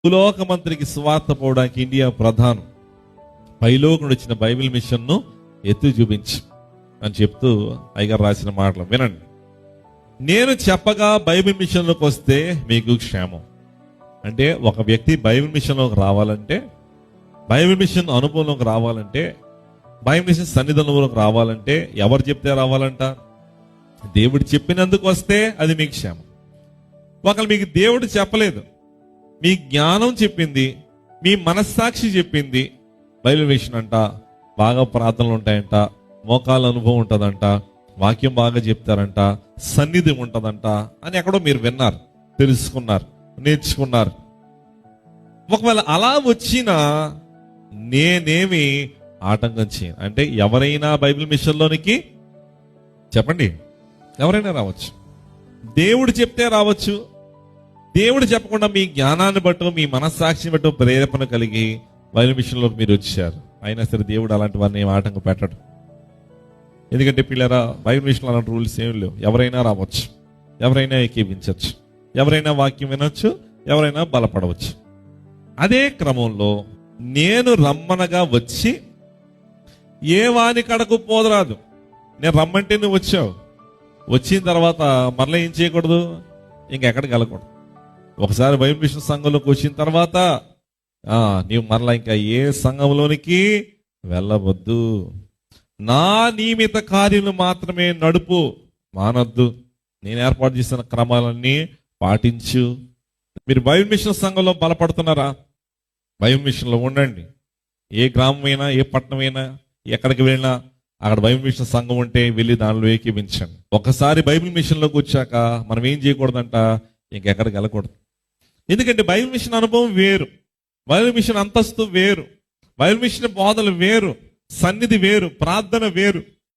భూలోకమంతరికి సువార్త పోవడానికి ఇండియా ప్రధానం. పైలోకి వచ్చిన బైబిల్ మిషన్ను ఎత్తి చూపించు అని చెప్తూ అయ్యగారు రాసిన మాటలు వినండి. నేను చెప్పగా బైబిల్ మిషన్లోకి వస్తే మీకు క్షేమం. అంటే ఒక వ్యక్తి బైబిల్ మిషన్లోకి రావాలంటే, బైబిల్ మిషన్ అనుభవంలోకి రావాలంటే, బైబిల్ మిషన్ సన్నిధానంలోకి రావాలంటే ఎవరు చెప్తే రావాలంట? దేవుడు చెప్పినందుకు వస్తే అది మీకు క్షేమం. ఒకవేళ మీకు దేవుడు చెప్పలేదు, మీ జ్ఞానం చెప్పింది, మీ మనస్సాక్షి చెప్పింది, బైబిల్ మిషన్ అంట, బాగా ప్రార్థనలు ఉంటాయంట, మోకాళ్ళ అనుభవం ఉంటుందంట, వాక్యం బాగా చెప్తారంట, సన్నిధి ఉంటుందంట అని ఎక్కడో మీరు విన్నారు, తెలుసుకున్నారు, నేర్చుకున్నారు. ఒకవేళ అలా వచ్చినా నేనేమి ఆటంకం చేయను. అంటే ఎవరైనా బైబిల్ మిషన్లోనికి చెప్పండి, ఎవరైనా రావచ్చు. దేవుడు చెప్తే రావచ్చు. దేవుడు చెప్పకుండా మీ జ్ఞానాన్ని బట్టో, మీ మనస్సాక్షిని బట్టో ప్రేరేపణ కలిగి బైబిల్ మిషన్లోకి మీరు వచ్చారు. అయినా సరే దేవుడు అలాంటి వారిని ఏం ఆటంకం పెట్టడు. ఎందుకంటే పిల్లరా, బైబిల్ మిషన్లో అలాంటి రూల్స్ ఏమి లేవు. ఎవరైనా రావచ్చు, ఎవరైనా ఏకీవించవచ్చు, ఎవరైనా వాక్యం వినొచ్చు, ఎవరైనా బలపడవచ్చు. అదే క్రమంలో నేను రమ్మనగా వచ్చి ఏ వాని కడకు పోదరాదు. నేను రమ్మంటే నువ్వు వచ్చావు, వచ్చిన తర్వాత మరలా ఏం చేయకూడదు, ఇంకెక్కడికి వెళ్ళకూడదు. ఒకసారి బైబిల్ మిషన్ సంఘంలోకి వచ్చిన తర్వాత నీవు మరలా ఇంకా ఏ సంఘంలోనికి వెళ్ళవద్దు. నా నియమిత కార్యలు మాత్రమే నడుపు, మానొద్దు. నేను ఏర్పాటు చేసిన క్రమాలన్నీ పాటించు. మీరు బైబిల్ మిషన్ సంఘంలో బలపడుతున్నారా? బైబిల్ మిషన్లో ఉండండి. ఏ గ్రామమైనా, ఏ పట్టణమైనా, ఎక్కడికి వెళ్ళినా అక్కడ బైబిల్ మిషన్ సంఘం ఉంటే వెళ్ళి దానిలో ఏకీవించండి. ఒకసారి బైబిల్ మిషన్లోకి వచ్చాక మనం ఏం చేయకూడదంట, ఇంకెక్కడికి వెళ్ళకూడదు. ఎందుకంటే బైబిల్ మిషన్ అనుభవం వేరు, బైబిల్ మిషన్ అంతస్తు వేరు, బైబిల్ మిషన్ బోధలు వేరు, సన్నిధి వేరు, ప్రార్థన వేరు.